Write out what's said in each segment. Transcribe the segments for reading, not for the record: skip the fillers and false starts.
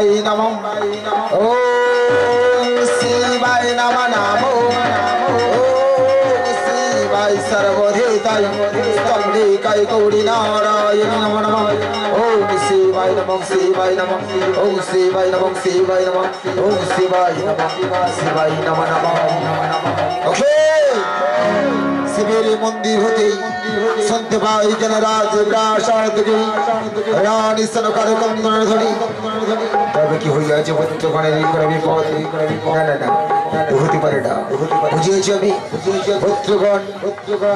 नमः ओम शिवाय नमः नमो ओम शिवाय सर्वधेताय स्तंभिकाय गौरी नारायण नमः नमः ओम शिवाय नमः शिवाय नमः ओम शिवाय नमः शिवाय नमः ओम शिवाय नमः नमः ओके शिवेरे मंदिर होते संत भाई जनराज प्रासाद की रानी सनकर कंदन ध्वनि तब की होई आज बच्चों गणे करबी पौधे ना ना ना होती परेडा बुझे छबी बच्चोगण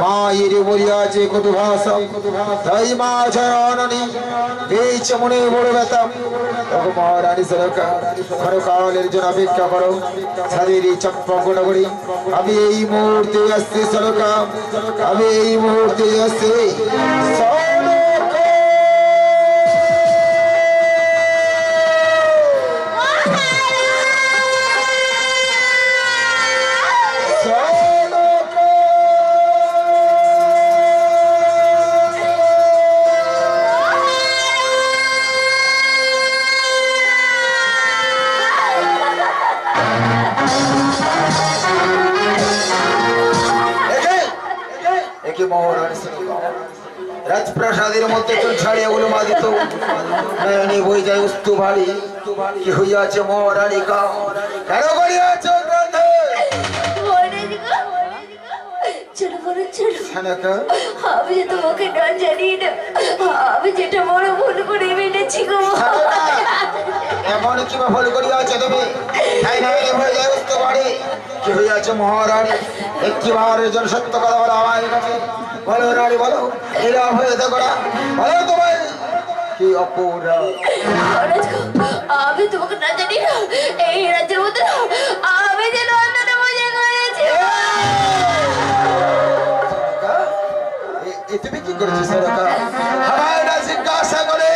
मायेर বলিয়া যে কত ভাষা তাই মা জননী বেচ মনে বড় ব্যথা তখন মহারানী সরকার ক্ষণকালের জন্য অপেক্ষা করো ছাদের চম্পা গুণগুড়ি আমি এই মুহূর্তে আসছি সরকার আমি এই মুহূর্তে আসছি রাজপ্রাসাদের মধ্যে চুল ছাড়িয়ে গুলো মাদিত নয়নে বই যায় উস্তু ভারী কি হইয়াছে মহারানী কা কেন করিয়াছ আমি তোমাকে না জানি না আমি যেটা বড় ভুল করে ফেলেছি গো এমন কি ভুল করিয়াছ তুমি তাই নয়নে বই যায় উস্তু ভারী কি হইয়াছে মহারানী একটিবারের জন্য সত্য কথা বলো আমার কাছে বলো রানী বলো এরা হয়ে দেখো না বলো তোমার কি অপরাধ আমি তোমাকে না জানি না এই রাজ্যের মধ্যে আমি যে নন্দনে মজা করেছি তুমি কি করেছো সরকার আমার না জিজ্ঞাসা করে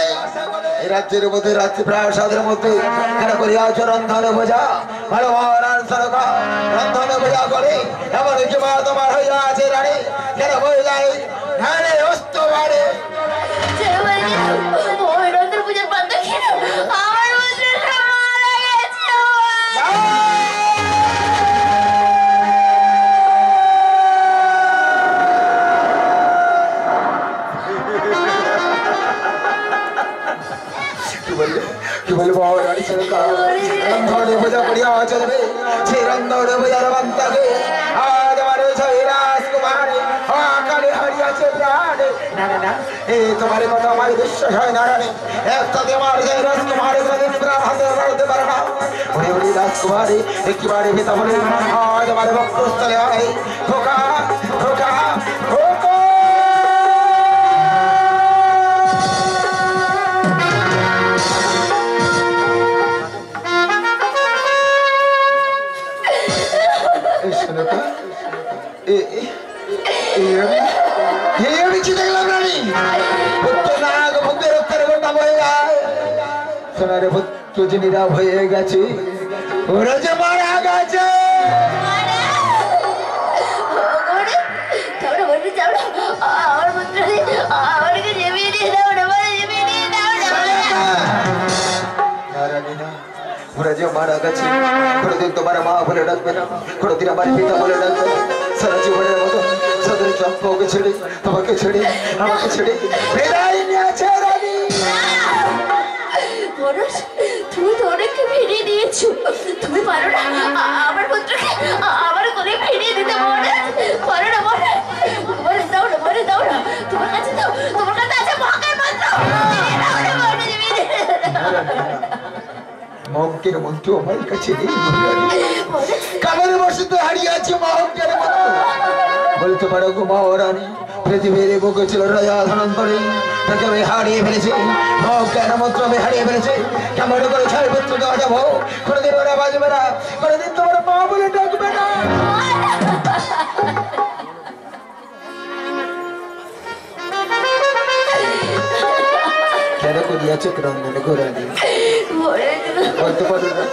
এই রাজ্যের মধ্যে রাত্রি প্রাসাদের মধ্যে কেন করিয়াছ রন্ধনে বোঝা ভালো মহারাজ সরকার রন্ধনে বোঝা করে এমন কি মা তোমার হইয়া আছে রানী কেন বই যায় ধানে অস্ত বাড়ে ওই রন্ধন পূজার বান্ধব ছিল আমার মারা গেছে কি বলবো রানী সরকার রন্ধনে বোঝা করিয়া চলবে সেই রন্ধনে বোঝার বান্তাকে আজ আমার ছয় রাজকুমার আকারে হারিয়াছে প্রাণ না না না এই তোমার কথা আমার বিশ্বাস হয় না রানী একসাথে আমার সেই রাজকুমার কোনদিন প্রাণ হাতে রাখতে পারে না ওরে ওরে রাজকুমারী একেবারে পিতা বলে আজ আমার বক্ষস্থলে হয় খোকা খোকা খোকা হয়ে গেছে ওরা যে মারা গেছে ওরা যে মারা গেছে কোনোদিন তোমার মা বলে ডাকবে না কোনোদিন আমার পিতা বলে ডাকবে না সারা জীবনের মতো সাদের চম্পাকে ছেড়ে তোমাকে ছেড়ে আমাকে ছেড়ে বিদায় নিয়েছে রানী তুমি তো অনেককে ফিরিয়ে দিয়েছো তুমি পারো না আমার পুত্রকে আমার কোলে ফিরিয়ে দিতে পারো না মরে দাও না তোমার কাছে আছে মহাকার মাত্র মহকের মন্ত্র আমার কাছে নেই কামড়ে বসে তো হারিয়ে আছে মহকের মন্ত্র বলতে পারো গো মহারানী পৃথিবীর বুকে ছিল রাজা ধনন্তরী তাকে আমি হারিয়ে ফেলেছি মহকের মন্ত্র আমি হারিয়ে ফেলেছি কেমন করে ছয় পুত্র দেওয়া যাবো কোনোদিন ওরা বাজবে না কোনোদিন তোমার মা বলে ডাকবে না কেন করিয়াছ রন্ধনে ঘোরানি বলতে পারো না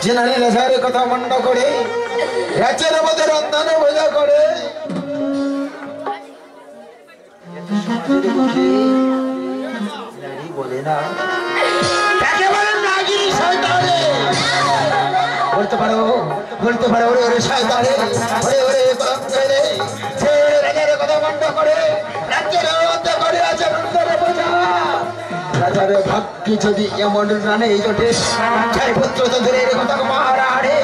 যে নারী রাজারের কথা মন্ড করে রাজ্যের মধ্যে রন্ধনে বোঝা করে নারী বলে না কাকে বলে বলতে পারো ওরে ওরে শয়তানে ওরে ওরে কলঙ্কেরে ছেড়ে রাজার কথা বন্ধ করে রাজ্যের মধ্যে করে আছে বন্ধরে বোঝা রাজার ভাগ্যে যদি এমন রানে জোটে ছয় পুত্র তো দূরের কথা মহারাণে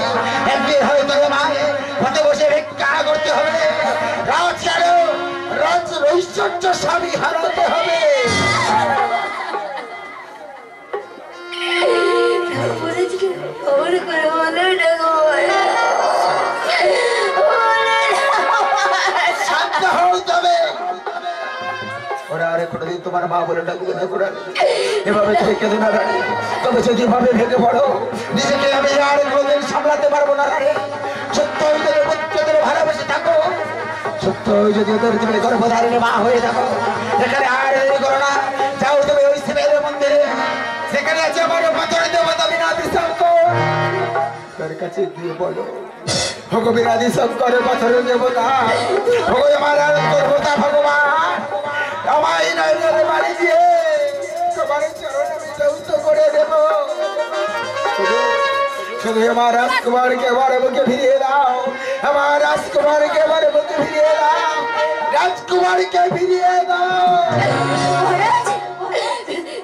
একদিন হয়তো মায়ে হতে বসে ভিক্ষা করতে হবে রাজ ঐশ্বর্য স্বামী হারাতে হবে। তোমার মা বলে ডাকবে না করে এভাবে তুমি কেঁদে না রানী তবে যদি ভাবে ভেঙে পড়ো নিজেকে আমি আর কোনোদিন সামলাতে পারবো না রানী সত্য পুত্রদের ভালোবেসে থাকো সত্য যদি ওদের তুমি গর্ভধারিণী মা হয়ে থাকো এখানে আর দেরি করো না যাও তুমি ওই শিবের মন্দিরে সেখানে আছে আমার পাথরের দেবতা বিনাদি শঙ্কর তার কাছে গিয়ে বলো ভগো বিনাদি শঙ্করের পাথরের দেবতা ভগো আমার দেবতা ভগবান আমায় নয়নের বাড়ি দিয়ে তোমার চরণ আমি যৌথ করে দেব শুধু আমার রাজকুমারকে আমার বুকে ফিরিয়ে দাও আমার রাজকুমারকে আমার বুকে ফিরিয়ে দাও রাজকুমারকে ফিরিয়ে দাও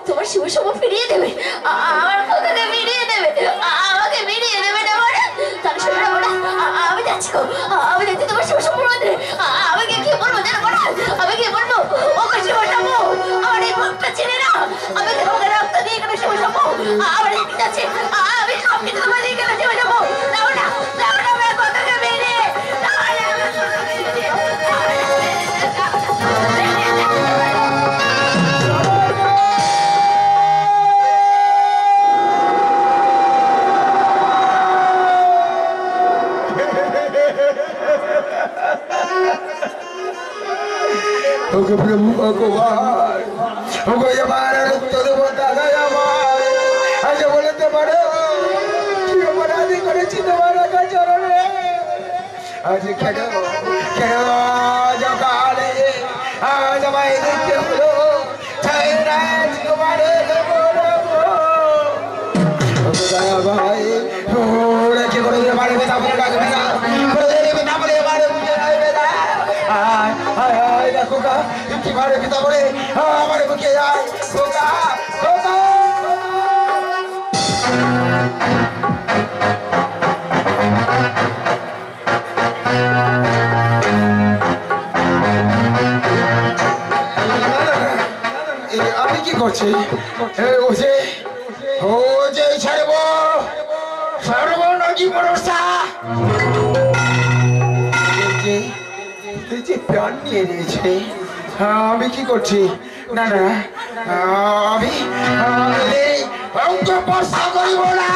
তোমার শিব সব ফিরিয়ে দেবে আমার কথাকে ফিরিয়ে দেবে আমাকে ফিরিয়ে দেবে না তাহলে শোনো আমি যাচ্ছি তোমার শিব সব মন্দিরে আমাকে কি বলবো জানো আমি কি বলবো ও শিব সব আমার এই ভক্তটা ছেড়ে না আমাকে তোমাকে রক্ত দিয়ে গেল শিব সব আমার এই যাচ্ছে আমি সব কিছু তোমার দিয়ে গেল শিব সব দাও না আমার কথাকে ফিরিয়ে प्रभु भगवान आज बोलते पारो अपराधी करेছি তোমার চরণে আজ কেন জগালে আজ আমায় দেখতে হলো ছাই রাজ কুমারে ভাই ওরা কি করে মারবে তারপরে ডাকবে না করে দেবে তারপরে মারবে আয় দেখো গা কি মারে পিতা বলে আমার বুকে আয় খোকা খোকা আমি কি করছি ও যে ছাড়ব সর্বনগী ভরসা যে প্রাণ নিয়ে নিয়েছে আমি কি করছি না না আমি অঙ্ক বর্ষা করিব না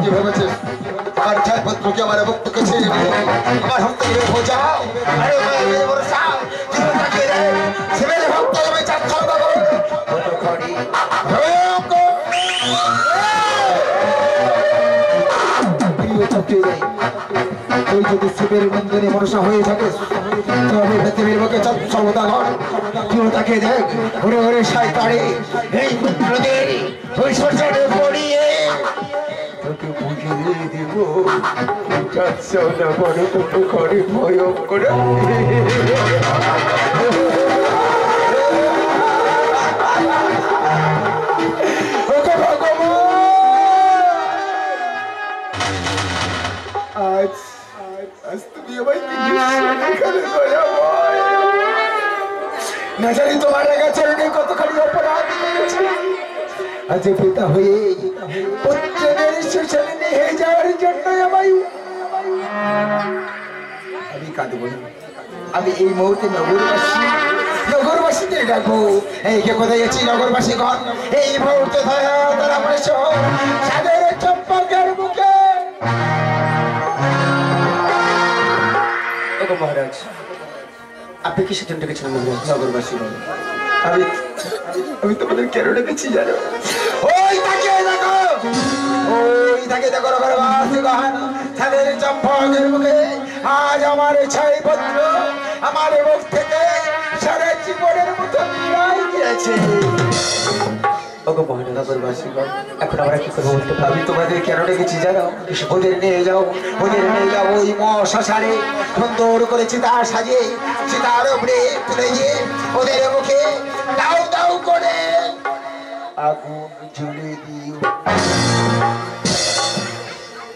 ভেবেছে আর ছাড়পত্রকে আমার ভক্তকে ছেড়ে আমার ভক্তকে বোঝাও আরে ভরসা শিবের ভক্ত আমি চাচ্ছ যদি শিবের মন্দিরে ভরসা হয়ে থাকে তবে পৃথিবীর বুকে সর্বদা ঘর কেউ তাকে দেখ ওরে ওরে শয়তানে এই পুত্রদের ওই শ্মশানে পড়িয়ে তোকে বুঝিয়ে দেব যাচ্ছ না বড় কত করে ভয়ঙ্কর করে না জানি তোমার চরণে কতখানি অপরাধ করেছি আজ পিতা হয়ে পুত্রদের শ্মশানে নিয়ে যাওয়ার জন্য আমি কাঁদব আমি এই মুহূর্তে নগরবাসীদের ডাকবো এই কে কোথায় গেছি নগরবাসী ঘর এই মুহূর্তে তারা সাদের চম্পকের মুখে মহারাজ আপনি কিসের জন্য ডেকেছেন নগরবাসী আমি তোমাদের কেন ডেকেছি জানো ওই তাকে দেখো নগরবাসী ছাদের চম্পকের মুখে আজ আমার ছাই পত্র আমার মুখ থেকে সারা জীবনের মতো গিয়েছে ওগো মহারাজগণ, এখন আমরা কি করবো বলতে পারি? আমি তোমাদের কেন ডেকেছি জানো? ওদের নিয়ে যাও ওই শ্মশানে, সুন্দর করে চিতা সাজিয়ে চিতার উপরে তুলে গিয়ে ওদের মুখে দাউ দাউ করে আগুন জ্বলে দিও।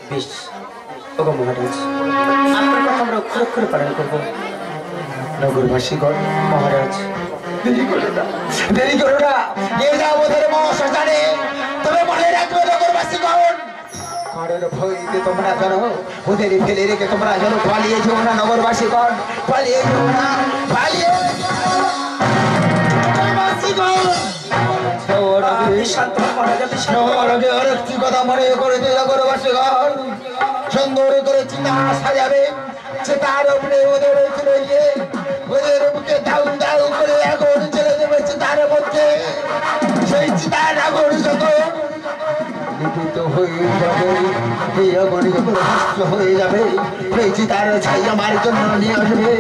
বেশ ওগো মহারাজ, আপনার কথা আমরা অক্ষর অক্ষরে পালন করবো। নগরবাসীগণ, মহারাজ দেরি করো না, নিয়ে যাও ওদের শ্মশানে। তবে মনে রাখবে নগরবাসীগণ, কারোর ভয়তে তোমরা যেন ওদের ফেলে রেখে তোমরা যেন পালিয়ে যেও না। নগরবাসীগণ, পালিয়ে যেও না, পালিয়ে সুন্দর করে চিতা সাজাবে, চিতার উপরে ওদের তুলে গিয়ে ওদের মুখে দাউ দাউ করে আগুন জ্বেলে দেবে চিতার মধ্যে। সেই চিতার আগুন যত নিপিত হয়ে যাবে, এই আগুন যখন নষ্ট হয়ে যাবে, সেই চিতার ছাই আমার জন্য নিয়ে আসবে।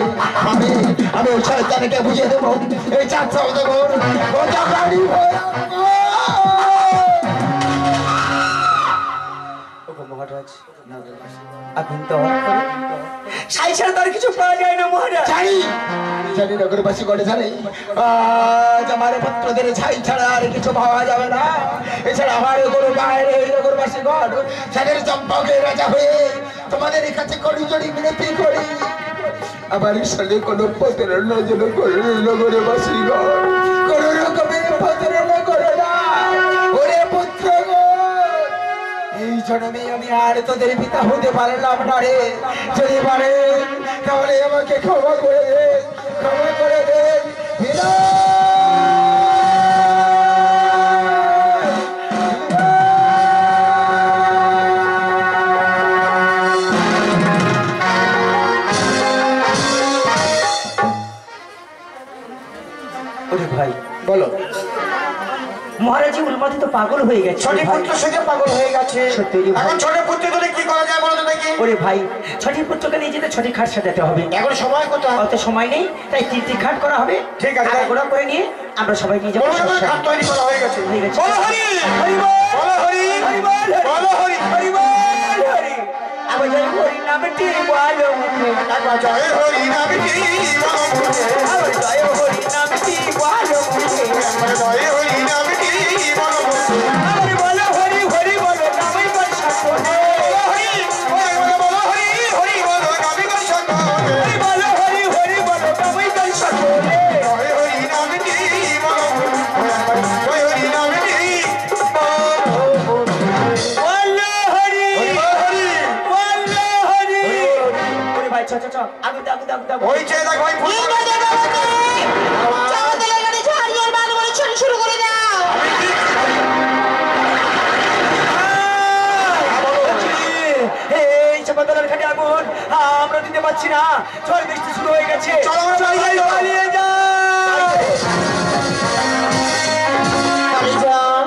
আমি ওই শয়তানকে বুঝিয়ে দেবো এই চারটা দেখুন ওটা গাড়ি মহারাজ, আগুন তো সাই ছাড়া তার কিছু পাওয়া যায় না মহারাজ। জানি নগরবাসী করে জানি আজ আমার পুত্রদের ছাই ছাড়া আর কিছু পাওয়া যাবে না। এছাড়া আমার গরু বাইরে নগরবাসী গণ সাদের চম্পকের রাজা হয়ে তোমাদের কাছে করি জড়ি মিনতি করি, আমার সাথে কোনো প্রতারণা যেন করে নগরবাসী গণ, কোনো রকমের প্রতারণা করে না। ওরে পুত্র, এই জন্মে আমি আর তোদের পিতা হতে পারলাম না রে। যদি পারে তাহলে আমাকে ক্ষমা করে দে, ক্ষমা করে দে। ওরে ভাই বলো, মহারাজি উন্মাদিত পাগল হয়ে গেছে। ছোট পুত্র সেজে পাগল হয়ে গেছে। এখন ছোট পুত্র ধরে কি করা যায় বলো তো দেখি? ওরে ভাই, ছটি পুত্রকে নিয়ে যেতে ছটি খাট সাজাতে হবে। এখন সময় কোথায়? অত সময় নেই, তাই তিনটি খাট করা হবে। ঠিক আছে, ঘোড়া করে নিয়ে আমরা সবাই নিয়ে যাবো। খাট তৈরি করা হয়ে গেছে। হয়ে গেছে। বলো হরি, হরি বল, বলো হরি, হরি বল, বলো হরি, হরি বল, হরি। আবার জয় হরি নামটি বলো মুখে, একবার জয় হরি নামটি বলো মুখে, আবার জয় হরি নামটি বলো মুখে, একবার জয় হরি নামটি বলো মুখে, আবার বলো হরি হরি বলো নামই বল সকলে, বলো হরি, বলো হরি, হরি বলো নামটি বল সকলে, বলো হরি হরি বলো নামই বল সকলে, জয় হরি নামটি বলো মুখে, একবার জয় হরি নামটি বলো হরি হরি। বলো হরি। ওরে ভাই চ চ চ, আগুন দাও আগুন দাও আগুন দাও। ওই যে দেখো ওই ফুল শুরু করে দাও। এই চাপাতলার খাটে আগুন আমরা দিতে পারছি না, ঝড় বৃষ্টি শুরু হয়ে গেছে। চলো, চলো, পালিয়ে যাও।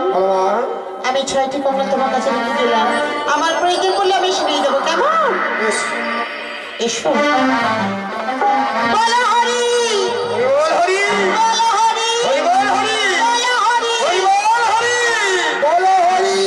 আমি 6টি কমলা তোমার কাছে রেখে দিলাম, আমার প্রয়োজন পড়লে আমি শুনিয়ে দেবো, কেমন? এসো। বলো হরি, বল হরি, বলো হরি, হরি বল হরি, বলো হরি, হরি বল হরি, বলো হরি।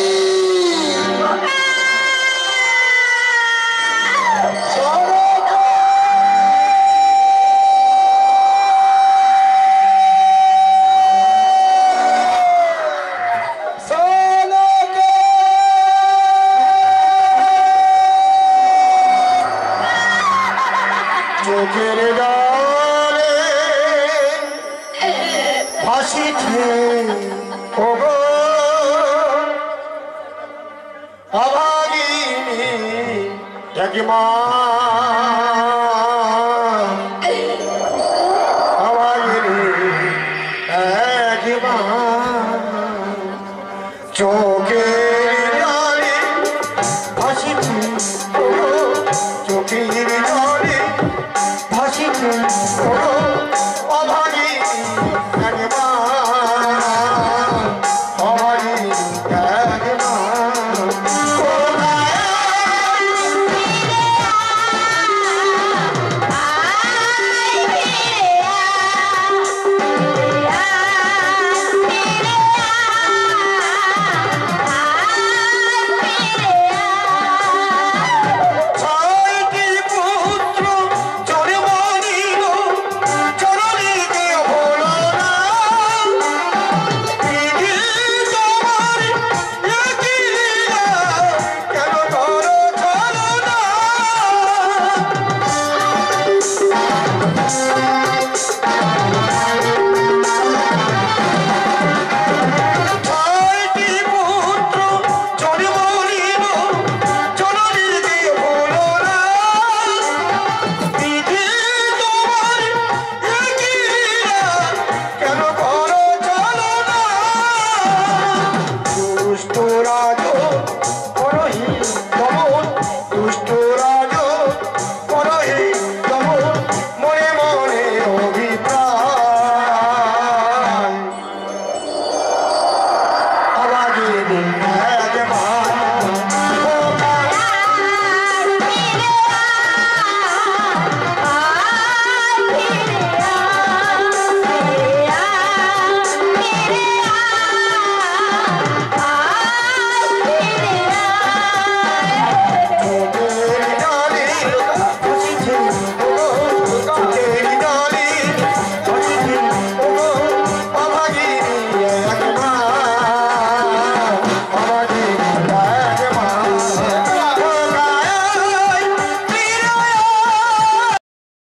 চোখের জলে ভাসিছে ওগো অভাগিনী একমা, অভাগিনী একমা, চোখের জলে ভাসিছে ওগো, চোখের জলে ভাসিছে ওগো